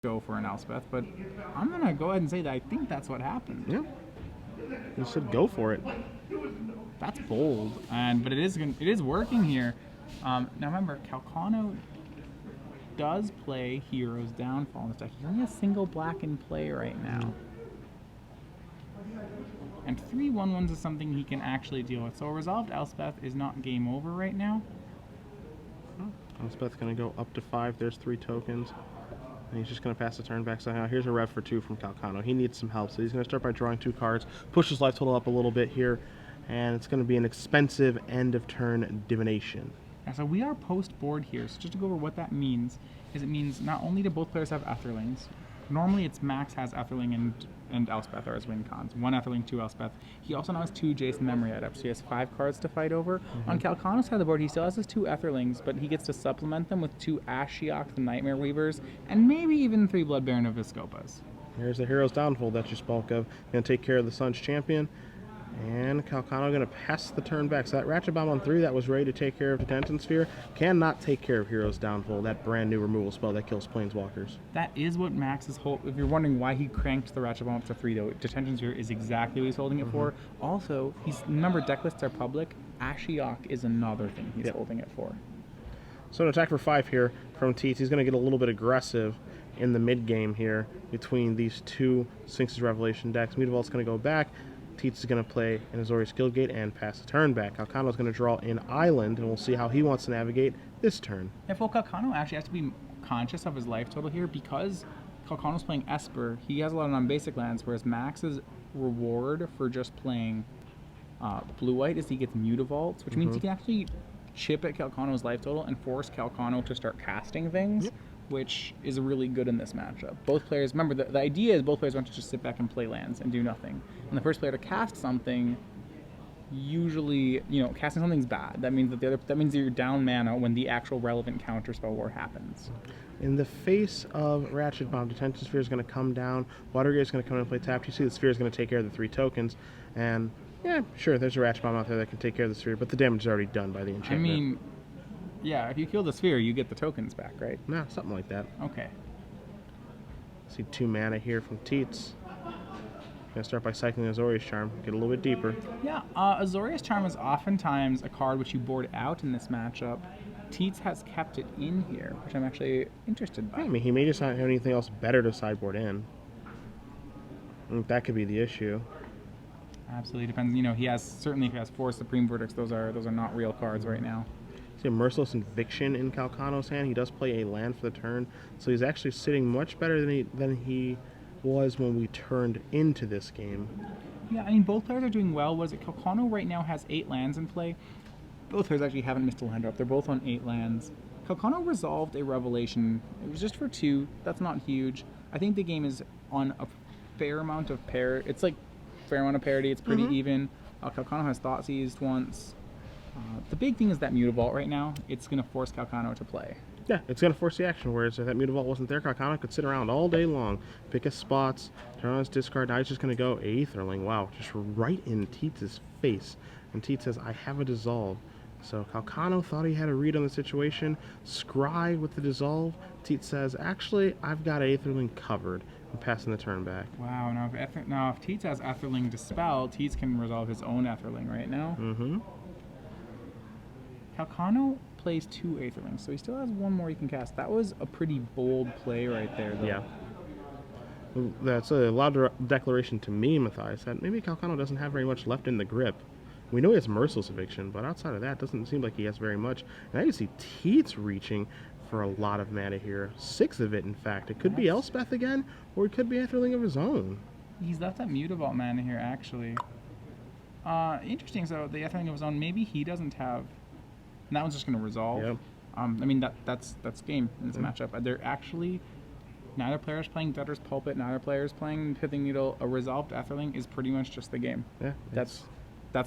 go for an Elspeth, but I'm going to go ahead and say that I think that's what happened. Yeah. You should go for it. That's bold, but it is working here. Now remember, Calcano does play Hero's Downfall in this deck. He only has single black in play right now. And 3/1/1s is something he can actually deal with. So a resolved Elspeth is not game over right now. Elspeth's going to go up to 5. There's 3 tokens. And he's just going to pass the turn back. So now here's a rev for 2 from Calcano. He needs some help. So he's going to start by drawing 2 cards, push his life total up a little bit here, and it's going to be an expensive end of turn divination. Yeah, so we are post board here. So just to go over what that means, is it means not only do both players have Etherlings, normally it's Max has Etherling and Elspeth are his win cons. 1 Etherling, 2 Elspeth. He also now has 2 Jason Memory items, so he has 5 cards to fight over. On Calcano's side of the board, he still has his 2 Etherlings, but he gets to supplement them with 2 Ashiok, the Nightmare Weavers, and maybe even 3 Blood Baron of Viscopas. Here's the Hero's Downfall that you spoke of. Going to take care of the Sun's Champion. And Calcano going to pass the turn back. So that Ratchet Bomb on 3 that was ready to take care of Detention Sphere cannot take care of Hero's Downfall, that brand new removal spell that kills Planeswalkers. That is what Max's whole... If you're wondering why he cranked the Ratchet Bomb up to 3, though, Detention Sphere is exactly what he's holding it for. Also, remember, deck lists are public. Ashiok is another thing he's holding it for. So an attack for 5 here from Tietze. He's going to get a little bit aggressive in the mid game here between these 2 Sphinx's Revelation decks. Mutavault's going to go back. Tietze is going to play an Azorius Guildgate and pass the turn back. Calcano's going to draw in Island, and we'll see how he wants to navigate this turn. If Calcano actually has to be conscious of his life total here, because Calcano's playing Esper, he has a lot of non-basic lands, whereas Max's reward for just playing blue-white is he gets Mutavaults, which means he can actually chip at Calcano's life total and force Calcano to start casting things, which is really good in this matchup. Both players, remember, the idea is both players want to just sit back and play lands and do nothing. And the first player to cast something, usually, casting something's bad. That means that means that you're down mana when the actual relevant counterspell war happens. In the face of Ratchet Bomb, Detention Sphere is going to come down. Watergate is going to come in and play tapped. You see the Sphere is going to take care of the 3 tokens. And, yeah, sure, there's a Ratchet Bomb out there that can take care of the Sphere, but the damage is already done by the enchantment. I mean, yeah, if you kill the Sphere, you get the tokens back, right? No, something like that. Okay. See 2 mana here from Tietze. Gonna start by cycling Azorius Charm, get a little bit deeper. Yeah, Azorius Charm is oftentimes a card which you board out in this matchup. Tietze has kept it in here, which I'm actually interested by. Yeah, I mean, he may just not have anything else better to sideboard in. I think that could be the issue. Absolutely depends. He has certainly if he has 4 Supreme Verdicts, those are not real cards right now. See a Merciless Eviction in Calcano's hand. He does play a land for the turn, so he's actually sitting much better than he was when we turned into this game. Yeah, I mean, both players are doing well. Was it Calcano right now has 8 lands in play? Both players actually haven't missed a land drop. They're both on 8 lands. Calcano resolved a Revelation. It was just for 2. That's not huge. I think the game is on a fair amount of parity. It's like fair amount of parity. It's pretty even. Calcano has Thought Seized once. The big thing is that Mutavault right now. It's going to force Calcano to play. Yeah, it's going to force the action, whereas if that Mutavault wasn't there, Calcano could sit around all day long, pick his spots, turn on his discard. Now he's just going to go Aetherling. Wow, just right in Tietze's face. And Tietze says, I have a Dissolve. So Calcano thought he had a read on the situation. Scry with the Dissolve. Tietze says, actually, I've got Aetherling covered. I'm passing the turn back. Wow, now if Tietze has Aetherling Dispel, Tietze can resolve his own Aetherling right now. Calcano plays 2 Aetherlings, so he still has 1 more he can cast. That was a pretty bold play right there, though. Yeah. That's a loud declaration to me, Matthias, that maybe Calcano doesn't have very much left in the grip. We know he has Merciless Eviction, but outside of that, it doesn't seem like he has very much. And I can see Tietze reaching for a lot of mana here. 6 of it, in fact. It could be Elspeth again, or it could be Aetherling of his own. He's left that Mutavault mana here, actually. Interesting, so the Aetherling of his own, maybe he doesn't have... And that one's just going to resolve. Yep. I mean, that's game in this matchup. They're actually... Neither player is playing Debtor's Pulpit, neither player is playing Pithing Needle. A resolved Aetherling is pretty much just the game. Yeah. That's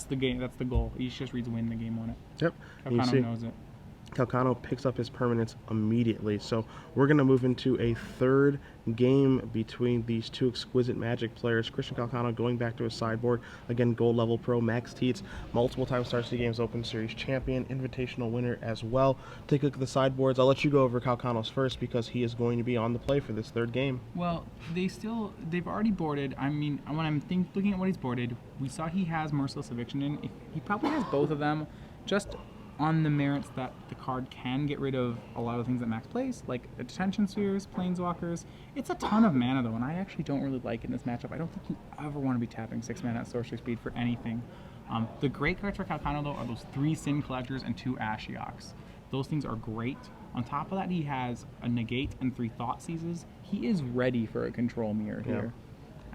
the game. That's the goal. He just reads win the game on it. Yep. Calcano knows it. Calcano picks up his permanence immediately. So we're going to move into a third game between these two exquisite Magic players. Christian Calcano going back to his sideboard. Again, gold level pro. Max Tietze, multiple time Star City Games Open Series champion, invitational winner as well. Take a look at the sideboards. I'll let you go over Calcano's first because he is going to be on the play for this third game. Well, they've already boarded. I mean, when I'm looking at what he's boarded, we saw he has Merciless Eviction in. He probably has both of them, just on the merits that the card can get rid of a lot of things that Max plays, like Detention Spheres, Planeswalkers. It's a ton of mana, though, and I actually don't really like it in this matchup. I don't think you ever want to be tapping 6 mana at sorcery speed for anything. The great cards for Calcano, though, are those 3 Sin Collectors and 2 Ashioks. Those things are great. On top of that, he has a Negate and 3 Thought Seizes. He is ready for a control mirror here.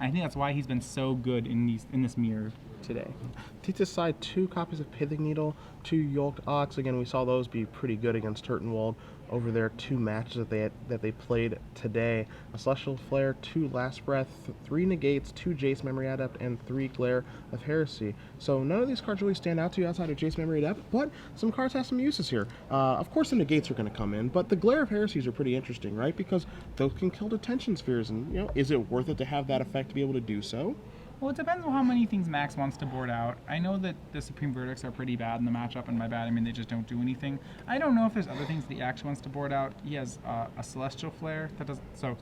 I think that's why he's been so good in this mirror today. Tietze's side, 2 copies of Pithing Needle, 2 Yolk Ox. Again, we saw those be pretty good against Turtenwald over their 2 matches that they played today. A Celestial Flare, 2 Last Breath, 3 Negates, 2 Jace Memory Adept, and 3 Glare of Heresy. So none of these cards really stand out to you outside of Jace Memory Adept, but some cards have some uses here. Of course the Negates are going to come in, but the Glare of Heresies are pretty interesting, right? Because those can kill Detention Spheres, and is it worth it to have that effect to be able to do so? Well, it depends on how many things Max wants to board out. I know that the Supreme Verdicts are pretty bad in the matchup, and by bad I mean they just don't do anything. I don't know if there's other things that he actually wants to board out. He has a Celestial Flare that does so.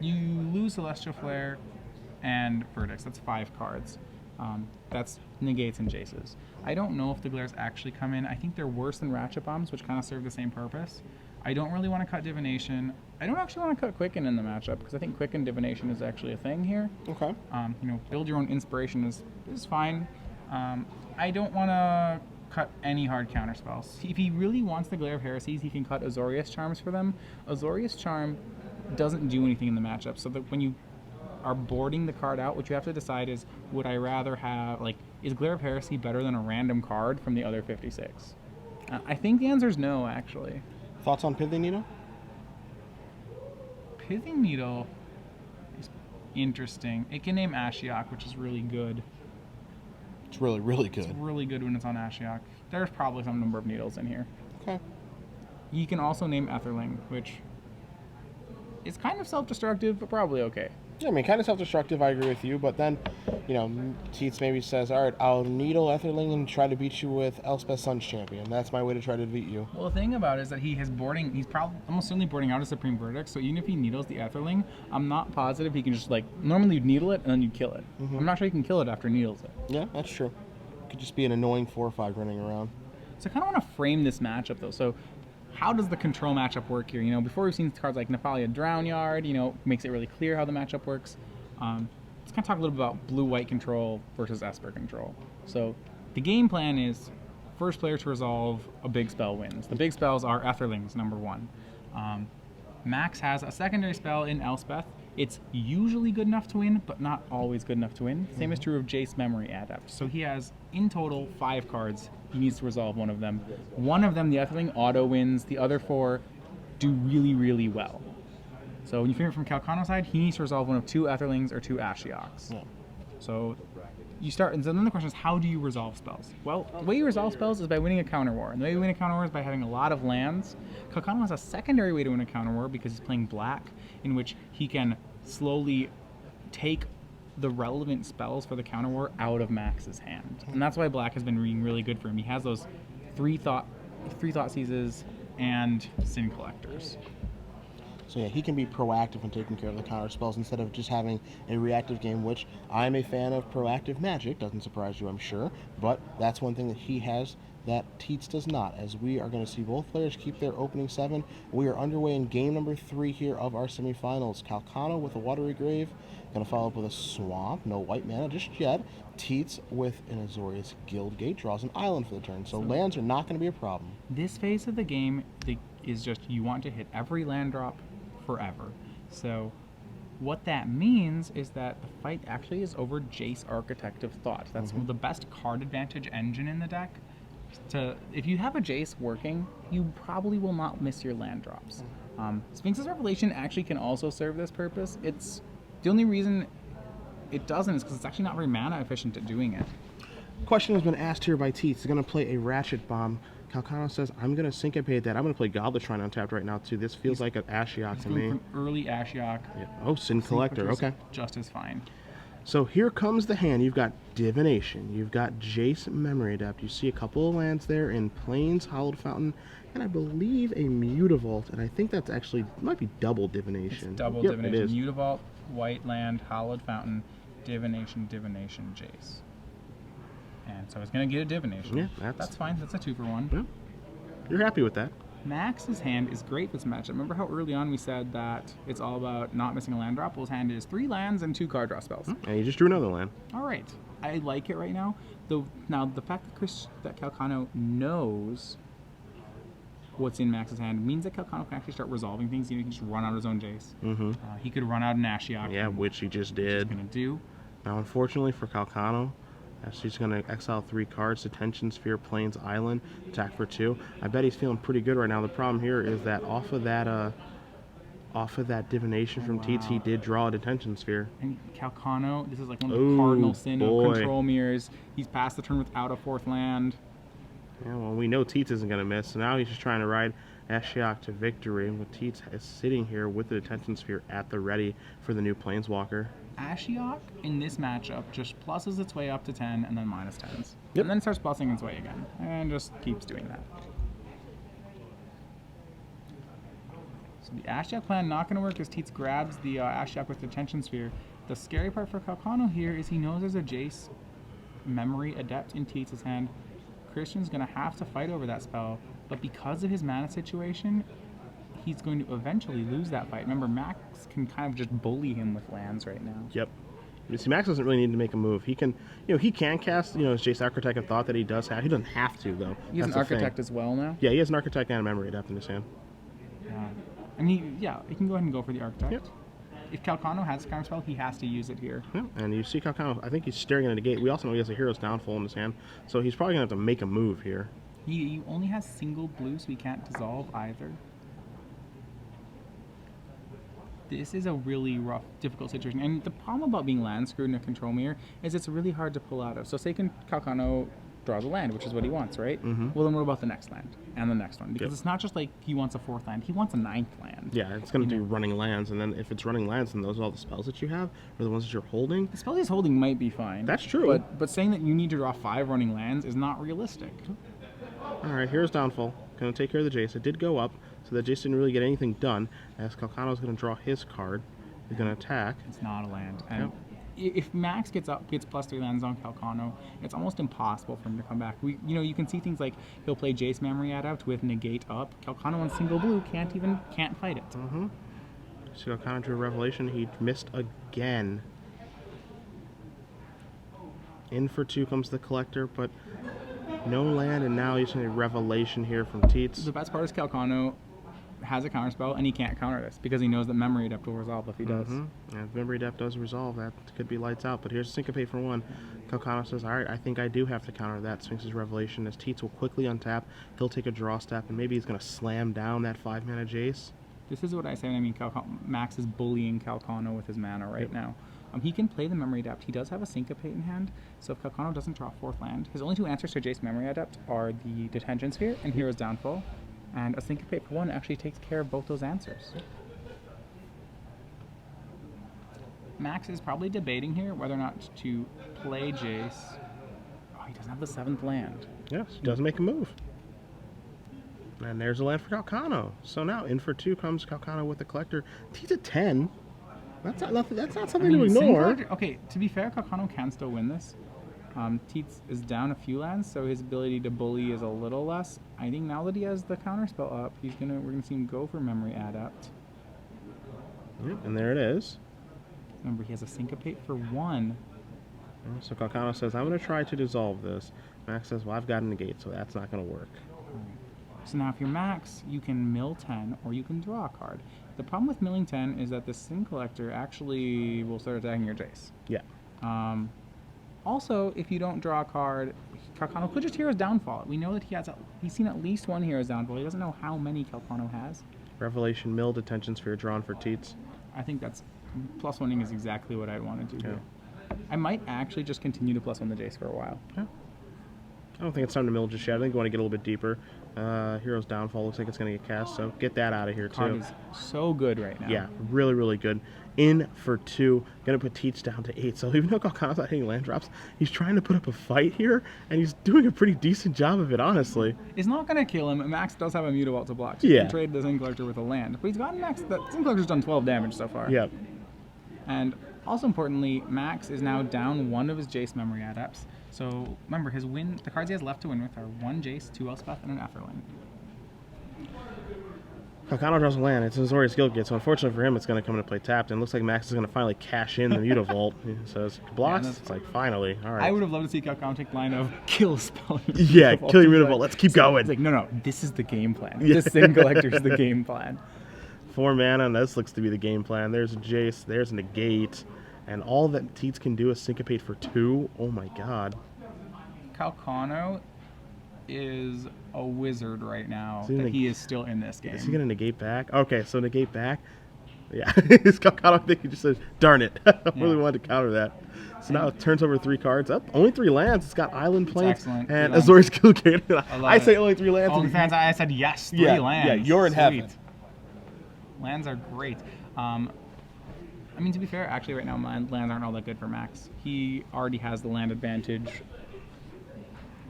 You lose Celestial Flare and Verdicts. That's 5 cards. That's Negates and Jaces. I don't know if the Glares actually come in. I think they're worse than Ratchet Bombs, which kind of serve the same purpose. I don't really want to cut Divination. I don't actually want to cut Quicken in the matchup because I think Quicken Divination is actually a thing here. Okay. Build your own inspiration is fine. I don't want to cut any hard counter spells. If he really wants the Glare of Heresies, he can cut Azorius Charms for them. Azorius Charm doesn't do anything in the matchup, so that when you are boarding the card out, what you have to decide is, would I rather have, is Glare of Heresy better than a random card from the other 56? I think the answer is no, actually. Thoughts on Pithing Needle? Pithing Needle is interesting. It can name Ashiok, which is really good. It's really, really good. It's really good when it's on Ashiok. There's probably some number of needles in here. Okay. You can also name Etherling, which is kind of self-destructive, but probably okay. Yeah, I mean, kind of self-destructive, I agree with you, but then, Tietze maybe says, all right, I'll needle Etherling and try to beat you with Elspeth Sun's Champion. That's my way to try to beat you. Well, the thing about it is that he's probably almost certainly boarding out a Supreme Verdict, so even if he needles the Etherling, I'm not positive he can just, normally you'd needle it and then you'd kill it. Mm-hmm. I'm not sure he can kill it after he needles it. Yeah, that's true. Could just be an annoying 4/5 running around. So I kind of want to frame this matchup, though. So how does the control matchup work here? Before we've seen cards like Nephalia Drownyard, makes it really clear how the matchup works. Let's kind of talk a little bit about blue-white control versus Esper control. So the game plan is first player to resolve a big spell wins. The big spells are Etherlings, number 1. Max has a secondary spell in Elspeth. It's usually good enough to win, but not always good enough to win. Same is true of Jace Memory Adept. So he has, in total, 5 cards. He needs to resolve one of them. One of them, the Etherling, auto wins. The other 4 do really, really well. So when you figure it from Calcano's side, he needs to resolve one of 2 Etherlings or 2 Ashioks. Yeah. So you start, and so then the question is, how do you resolve spells? Well, the way you resolve spells is by winning a counter war. And the way you win a counter war is by having a lot of lands. Calcano has a secondary way to win a counter war because he's playing black, in which he can slowly take the relevant spells for the counter war out of Max's hand. And that's why black has been being really good for him. He has those 3 thought seizes and Sin Collectors. So yeah, he can be proactive when taking care of the counter spells instead of just having a reactive game, which I'm a fan of proactive Magic. Doesn't surprise you, I'm sure. But that's one thing that he has that Tietze does not, as we are going to see both players keep their opening 7. We are underway in game number 3 here of our semifinals. Calcano with a Watery Grave, going to follow up with a Swamp, no white mana just yet. Tietze with an Azorius Guildgate draws an island for the turn, so lands are not going to be a problem. This phase of the game is just you want to hit every land drop forever. So what that means is that the fight actually is over Jace Architect of Thought. That's the best card advantage engine in the deck. If you have a Jace working, you probably will not miss your land drops. Sphinx's Revelation actually can also serve this purpose. It's the only reason it doesn't is because it's actually not very mana efficient at doing it. Question has been asked here by Tietze. He's going to play a Ratchet Bomb. Calcano says, I'm going to syncopate that. I'm going to play Goblet Shrine untapped right now, too. This feels like an Ashiok to me. From early Ashiok. Yeah. Oh, Sin Collector. Okay. Just as fine. So here comes the hand. You've got Divination. You've got Jace Memory Adept. You see a couple of lands there in Plains, Hallowed Fountain, and I believe a Mutavault. And I think that's actually, might be double Divination. It's double yep, Divination. It is. Mutavault, White Land, Hallowed Fountain, Divination, Divination, Jace. And so he's going to get a Divination. Yeah, that's fine. That's a 2-for-1. Yeah. You're happy with that. Max's hand is great for this matchup. Remember how early on we said that it's all about not missing a land drop? Well, his hand is 3 lands and 2 card draw spells. And you just drew another land. All right. I like it right now. Now, the fact that Calcano knows what's in Max's hand means that Calcano can actually start resolving things. You know, he can just run out his own Jace. Mm-hmm. He could run out an Ashiok. Yeah, which he just did. Which he's going to do. Now, unfortunately for Calcano, he's going to exile 3 cards, Detention Sphere, Plains, Island, attack for 2. I bet he's feeling pretty good right now. The problem here is that off of that Divination from Tietze, he did draw a Detention Sphere. And Calcano, this is like one of the cardinal sin of control mirrors. He's passed the turn without a 4th land. Yeah, well, we know Tietze isn't going to miss, so now he's just trying to ride Ashiok to victory. With Tietze is sitting here with the Detention Sphere at the ready for the new Planeswalker. Ashiok in this matchup just pluses its way up to 10 and then minus 10s. Yep. And then starts plussing its way again. And just keeps doing that. So the Ashiok plan not going to work as Tietze grabs the Ashiok with the Detention Sphere. The scary part for Calcano here is he knows there's a Jace Memory Adept in Tietze's hand. Christian's going to have to fight over that spell, but because of his mana situation, he's going to eventually lose that fight. Remember, Max can kind of just bully him with lands right now. Yep. You see, Max doesn't really need to make a move. He can, he can cast, his Jace Architect of Thought that he does have. He doesn't have to, though. He has an Architect as well now? Yeah, he has an Architect and a Memory Adept in his hand. Yeah. I mean, he can go ahead and go for the Architect. Yep. If Calcano has a counter spell, he has to use it here. Yeah, and you see Calcano, I think he's staring at a gate. We also know he has a Hero's Downfall in his hand, so he's probably going to have to make a move here. He only has single blue, so he can't dissolve either. This is a really rough, difficult situation. And the problem about being land screwed in a control mirror is it's really hard to pull out of. So say Calcano draws a land, which is what he wants, right? Mm-hmm. Well, then what about the next land and the next one? Because it's not just like he wants a 4th land, he wants a 9th land. Yeah, it's going to do running lands, and then if it's running lands, then those are all the spells that you have, or the ones that you're holding. The spells he's holding might be fine. That's true. But saying that you need to draw 5 running lands is not realistic. Alright, here's Downfall. Going to take care of the Jace. It did go up, so that Jace didn't really get anything done, as Calcano's going to draw his card. He's going to attack. It's not a land. And if Max gets plus 3 lands on Calcano, it's almost impossible for him to come back. You can see things like he'll play Jace Memory Adept with Negate up. Calcano on single blue can't fight it. Mm-hmm. So Calcano drew a Revelation. He missed again. In for 2 comes the Collector, but no land, and now he's going to Revelation here from Tietze. The best part is Calcano has a counterspell, and he can't counter this because he knows that Memory Adept will resolve if he does. Mm-hmm. And if Memory Adept does resolve, that could be lights out. But here's Syncopate for 1. Calcano says, all right, I think I do have to counter that. Sphinx's Revelation, as Tietze will quickly untap. He'll take a draw step, and maybe he's going to slam down that 5-mana Jace. This is what I say when I mean Max is bullying Calcano with his mana right now. He can play the Memory Adept. He does have a Syncopate in hand, so if Calcano doesn't draw a 4th land, his only 2 answers to Jace Memory Adept are the Detention Sphere and Hero's Downfall. And a Syncopate for 1 actually takes care of both those answers. Max is probably debating here whether or not to play Jace. Oh, he doesn't have the 7th land. Yes, he doesn't make a move. And there's a land for Calcano. So now in for 2 comes Calcano with the Collector. He's at 10. That's not something to ignore. Okay, to be fair, Calcano can still win this. Tietze is down a few lands, so his ability to bully is a little less. I think now that he has the counterspell up, we're gonna see him go for Memory Adept. Yep, and there it is. Remember, he has a Syncopate for 1. So Calcano says, I'm going to try to dissolve this. Max says, well, I've got a negate, so that's not going to work. So now if you're Max, you can mill 10, or you can draw a card. The problem with milling 10 is that the Sin Collector actually will start attacking your Jace. Yeah. Also, if you don't draw a card, Calcano could just Hero's Downfall. We know that he's seen at least 1 Hero's Downfall. He doesn't know how many Calcano has. Revelation, mill, Detention Sphere drawn for Tietze. I think that's +1ing is exactly what I'd want to do here. I might actually just continue to +1 the Jace for a while. Yeah. I don't think it's time to mill just yet. I think we want to get a little bit deeper. Hero's Downfall looks like it's going to get cast, so get that out of here, Card too. is so good right now. Yeah, really, really good. In for 2. Going to put Tietze down to 8. So even though Calcano's not hitting land drops, he's trying to put up a fight here, and he's doing a pretty decent job of it, honestly. It's not going to kill him. Max does have a Mutavault to block, so Yeah. he can trade the Zinc Collector with a land. But he's gotten Max. The Zinc Collector's done 12 damage so far. Yep. And also importantly, Max is now down one of his Jace memory adepts. So remember, his win, the cards he has left to win with are 1 Jace, 2 Elspeth, and an Efferling. Calcano draws a land. It's Azorius Guildgate, so unfortunately for him, it's going to come into play tapped. And it looks like Max is going to finally cash in the Mutavault. He says, blocks? Yeah, it's like, finally. All right. I would have loved to see Calcano take the line of kill spell. Yeah, kill your Mutavault. Let's keep going. It's like, no, this is the game plan. This Zinc Collector is the game plan. 4 mana, and this looks to be the game plan. There's a Jace, there's a Negate, and all that Tietze can do is syncopate for 2. Oh my god. Calcano is a wizard right now that he is still in this game. Is he going to negate back? Okay, so negate back. Yeah, his Calcano, I think he just says, darn it. I really wanted to counter that. So now it turns over 3 cards. Up, only 3 lands. It's got Island Plains and Azorius Guildgate. I say only 3 lands. All the fans, I said yes, 3 lands. Yeah, you're in heaven. Lands are great. I mean, to be fair, actually right now lands aren't all that good for Max. He already has the land advantage.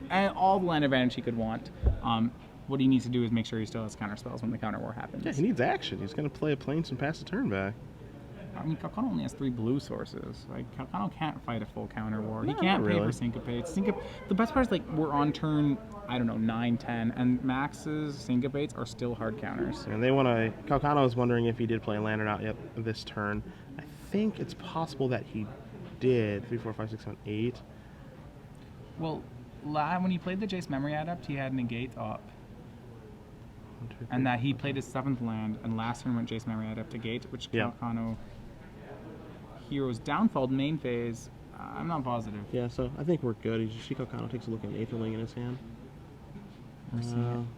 And all the land advantage he could want. What he needs to do is make sure he still has counter spells when the counter war happens. Yeah, he needs action. He's going to play a Plains and pass the turn back. I mean, Calcano only has 3 blue sources. Like, Calcano can't fight a full counter war. He No, can't not pay really. for syncopates. The best part is, like, we're on turn, I don't know, 9, 10, and Max's syncopates are still hard counters. And they want to... Calcano is wondering if he did play a land or not yet this turn. I think it's possible that he did. 3, 4, 5, 6, 7, 8. Well, when he played the Jace Memory Adept, he had Negate up. And that he played his 7th land, and last turn went Jace Memory Adept to Gate, which Calcano... Heroes Downfall main phase. I'm not positive. Yeah, so I think we're good. Calcano takes a look at an Aetherling in his hand.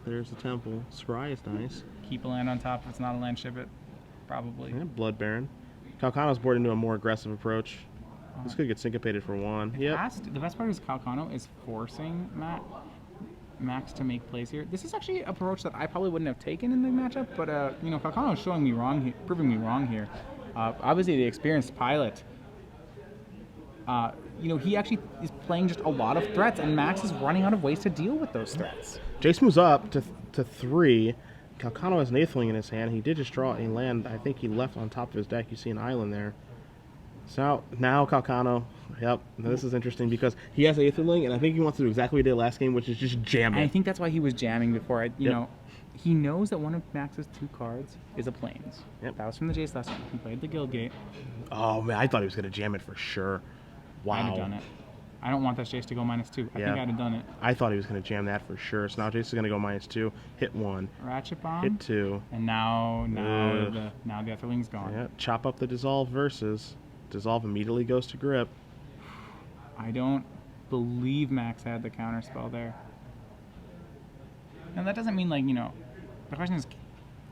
There's the Temple. Scry is nice. Keep a land on top. If it's not a land, ship it. Probably. Yeah, Blood Baron. Calcano's board into a more aggressive approach. This could get syncopated for 1. Yep. The best part is Calcano is forcing Max to make plays here. This is actually an approach that I probably wouldn't have taken in the matchup, but Calcano is showing me wrong, proving me wrong here. Obviously, the experienced pilot. He actually is playing just a lot of threats, and Max is running out of ways to deal with those threats. Jace moves up to 3. Calcano has an Aetherling in his hand. He did just draw a land. I think he left on top of his deck. You see an island there. So now Calcano, this is interesting because he has Aetherling, and I think he wants to do exactly what he did last game, which is just jam it. And I think that's why he was jamming before. He knows that one of Max's 2 cards is a Plains. Yep. That was from the Jace lesson. He played the Guildgate. Oh man, I thought he was going to jam it for sure. Wow. I'd have done it. I don't want that Jace to go -2. I think I'd have done it. I thought he was going to jam that for sure. So now Jace is going to go -2, hit 1, Ratchet Bomb. hit 2. And now the Etherling's gone. Yeah, chop up the Dissolve versus. Dissolve immediately goes to grip. I don't believe Max had the counter spell there. And that doesn't mean, the question is,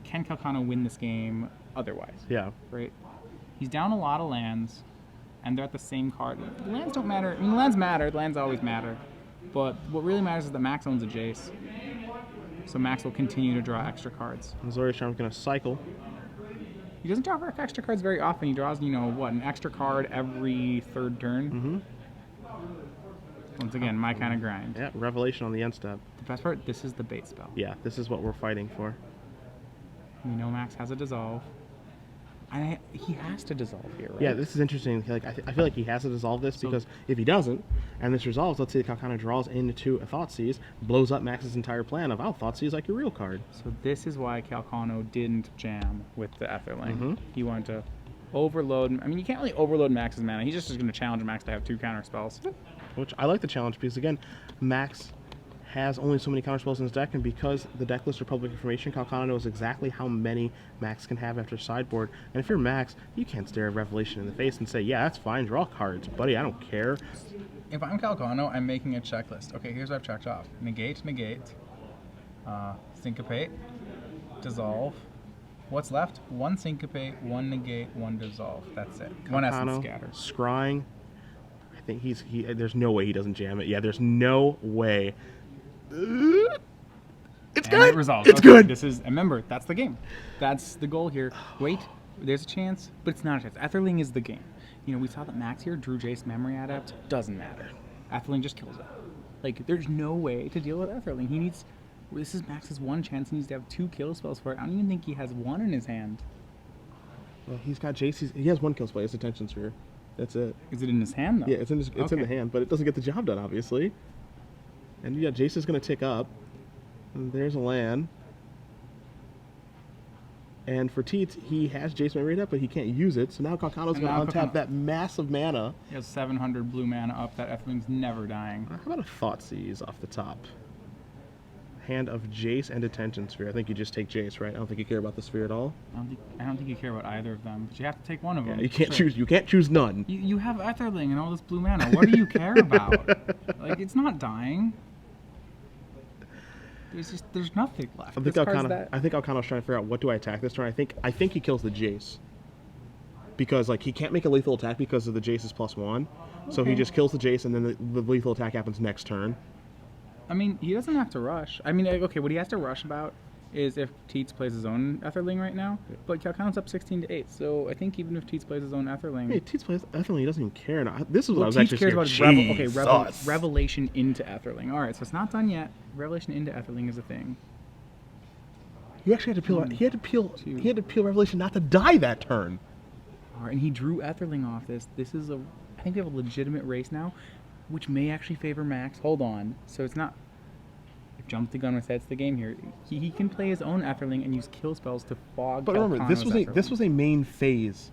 can Calcano win this game otherwise? Yeah. Right? He's down a lot of lands, and they're at the same card. The lands don't matter. I mean, the lands matter. The lands always matter. But what really matters is that Max owns a Jace. So Max will continue to draw extra cards. Azorius Charm's going to cycle. He doesn't draw extra cards very often. He draws, an extra card every 3rd turn. Mm-hmm. Once again, my kind of grind. Yeah, Revelation on the end step. The best part, this is the bait spell. Yeah, this is what we're fighting for. Max has a Dissolve. He has to dissolve here, right? Yeah, this is interesting. I feel like he has to dissolve this because if he doesn't, and this resolves, let's say Calcano draws into a Thoughtseize, blows up Max's entire plan of, Thoughtseize like your real card. So this is why Calcano didn't jam with the Etherling. Mm-hmm. He wanted to overload. I mean, you can't really overload Max's mana. He's just going to challenge Max to have 2 counter spells. Which I like the challenge because, again, Max has only so many counterspells in his deck, and because the deck lists are public information, Calcano knows exactly how many Max can have after sideboard. And if you're Max, you can't stare a Revelation in the face and say, yeah, that's fine, draw cards. Buddy, I don't care. If I'm Calcano, I'm making a checklist. Okay, here's what I've checked off. Negate, Syncopate, Dissolve. What's left? 1 Syncopate, 1 Negate, 1 Dissolve. That's it. Calcano, 1 Essence Scatter. Scrying. I think there's no way he doesn't jam it. Yeah, there's no way. It's It's And good. it resolves. It's Okay, good. This is, remember, that's the game. That's the goal here. Wait, there's a chance, but it's not a chance. Etherling is the game. You know, we saw that Max here drew Jace memory adept. Doesn't matter. Etherling just kills it. Like, there's no way to deal with Etherling. He needs, this is Max's one chance. He needs to have 2 kill spells for it. I don't even think he has 1 in his hand. Well, he's got Jace. He has 1 kill spell. His attention sphere. That's it. Is it in his hand, though? Yeah, it's in the hand, but it doesn't get the job done, obviously. And yeah, Jace is going to tick up. And there's a land. And for Tietze, he has Jace memory up, but he can't use it. So now Calcano's going to untap that massive mana. He has 700 blue mana up. That Etherling's never dying. How about a Thought Seize off the top? Hand of Jace and Attention Sphere. I think you just take Jace, right? I don't think you care about the sphere at all. I don't think you care about either of them, but you have to take one of them. Yeah, you can't choose. You can't choose none. You have Etherling and all this blue mana. What do you care about? Like, it's not dying. There's nothing left. I think Calcano's trying to figure out, what do I attack this turn. I think he kills the Jace, because like he can't make a lethal attack because of the Jace's +1. So he just kills the Jace, and then the lethal attack happens next turn. I mean, he doesn't have to rush. I mean, okay, what he has to rush about is if Tietze plays his own Etherling right now. But Calcano's up 16-8, so I think even if Tietze plays his own Etherling... Hey, Tietze plays Etherling, he doesn't even care. And this is what I was Tietze actually cares scared. about Revelation into Etherling. All right, so it's not done yet. Revelation into Etherling is a thing. He actually had to peel. He had to peel Revelation not to die that turn. All right, and he drew Etherling off this. This is I think we have a legitimate race now, which may actually favor Max. Hold on. So it's not... Jump the gun resets the game here. He can play his own Etherling and use kill spells to fog. But remember, this was a main phase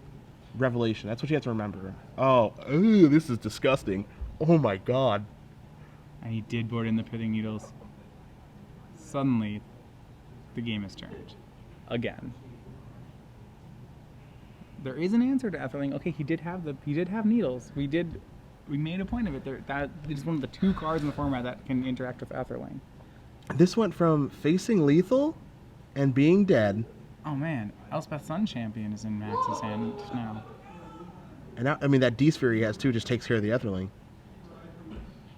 Revelation. That's what you have to remember. Oh, this is disgusting. Oh my god. And he did board in the Pithing Needles. Suddenly, the game has turned. Again. There is an answer to Etherling. Okay, he did have needles. We made a point of it. That is one of the 2 cards in the format that can interact with Etherling. This went from facing lethal and being dead. Oh man, Elspeth Sun Champion is in Max's hand now. And now, I mean, that D-Sphere he has too just takes care of the Etherling.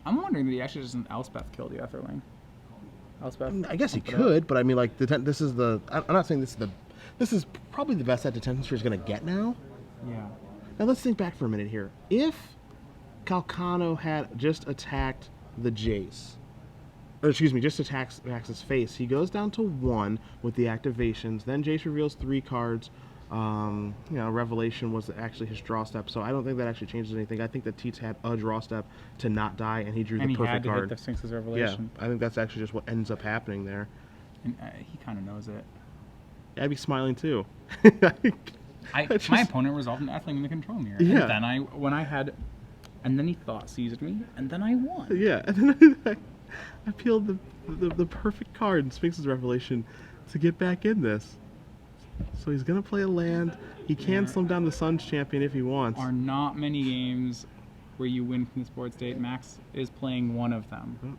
I'm wondering that he actually doesn't Elspeth kill the Etherling. Elspeth? I guess he could, but I mean, like, this is the... I'm not saying this is probably the best that Detention Sphere is going to get now. Yeah. Now let's think back for a minute here. If Calcano had just attacked the Jace, or excuse me, just attacks Max's face, he goes down to 1 with the activations. Then Jace reveals 3 cards. Revelation was actually his draw step, so I don't think that actually changes anything. I think that Tietze had a draw step to not die, and he drew the perfect card. And he had to hit the Sphinx's Revelation. Yeah, I think that's actually just what ends up happening there. And he kind of knows it. I'd be smiling too. My opponent resolved an Etherling in the control mirror. Yeah. And then he thought seized me, and then I won. Yeah, and then I peeled the perfect card in Sphinx's Revelation to get back in this. So he's gonna play a land. He can slim down the Suns champion if he wants. Are not many games where you win from this board state. Max is playing one of them.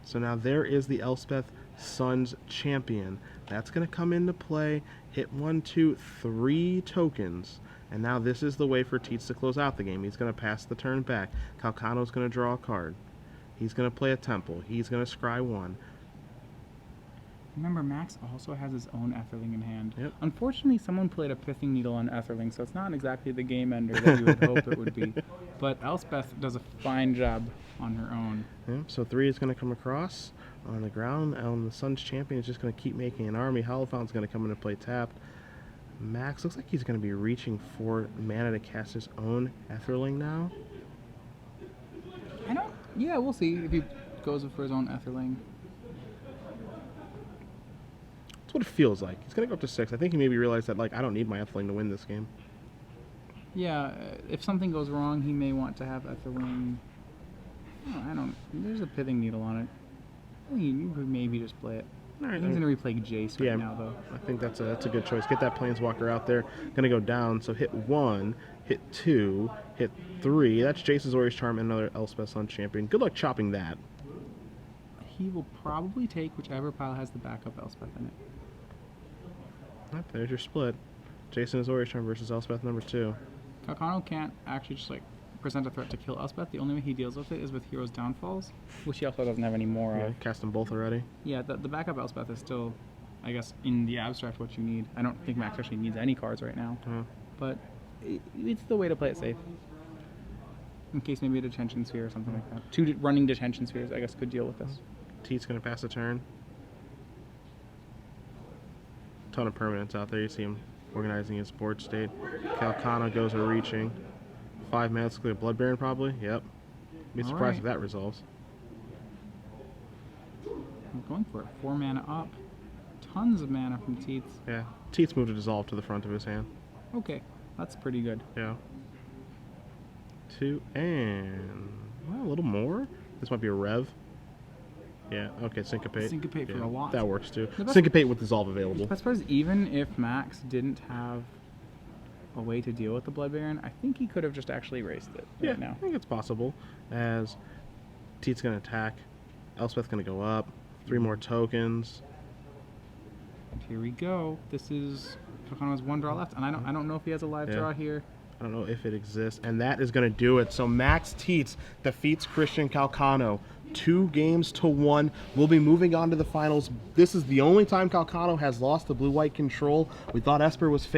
So now there is the Elspeth Suns champion. That's gonna come into play. Hit 1, 2, 3 tokens. And now this is the way for Tietze to close out the game. He's going to pass the turn back. Calcano's going to draw a card. He's going to play a temple. He's going to scry 1. Remember, Max also has his own Etherling in hand. Yep. Unfortunately, someone played a Pithing Needle on Etherling, so it's not exactly the game ender that you would hope it would be. But Elspeth does a fine job on her own. Yep. So 3 is going to come across on the ground, and the Suns champion is just going to keep making an army. Holofont's going to come into play tapped. Max looks like he's going to be reaching for mana to cast his own Etherling now. Yeah, we'll see if he goes for his own Etherling. That's what it feels like. He's going to go up to 6. I think he maybe realized that, like, I don't need my Etherling to win this game. Yeah, if something goes wrong, he may want to have Etherling. There's a Pithing Needle on it. You could maybe just play it. All right, he's going to replay Jace right now, though. I think that's a good choice. Get that Planeswalker out there. Going to go down. So hit 1, hit 2, hit 3. That's Jace's Azorius Charm and another Elspeth Sun champion. Good luck chopping that. He will probably take whichever pile has the backup Elspeth in it. Right, there's your split. Jason Azorius Charm versus Elspeth number 2. Calcano can't actually just present a threat to kill Elspeth. The only way he deals with it is with Hero's Downfalls, which he also doesn't have any more Yeah, of. cast them both already. Yeah, the backup Elspeth is still, I guess, in the abstract what you need. I don't think Max actually needs any cards right now, but it's the way to play it safe. In case maybe a Detention Sphere or something like that. 2 running Detention Spheres, I guess, could deal with this. Tietze going to pass the turn. Ton of permanents out there. You see him organizing his board state. Calcano goes a reaching. 5 mana, it's a Blood Baron probably. Yep. Be surprised if that resolves. I'm going for it. 4 mana up. Tons of mana from Tietze. Yeah. Tietze moved to dissolve to the front of his hand. Okay, that's pretty good. Yeah. 2 and well, a little more. This might be a Rev. Yeah, okay, Syncopate. Syncopate for a lot. That works too. Syncopate with Dissolve available. Best part is, even if Max didn't have a way to deal with the Blood Baron, I think he could have just actually erased it right now. I think it's possible. As Tietze's going to attack. Elspeth's going to go up. 3 more tokens. And here we go. This is Calcano has 1 draw left, and I don't know if he has a live draw here. I don't know if it exists, and that is going to do it. So Max Tietze defeats Christian Calcano 2-1. We'll be moving on to the finals. This is the only time Calcano has lost the blue-white control. We thought Esper was fake.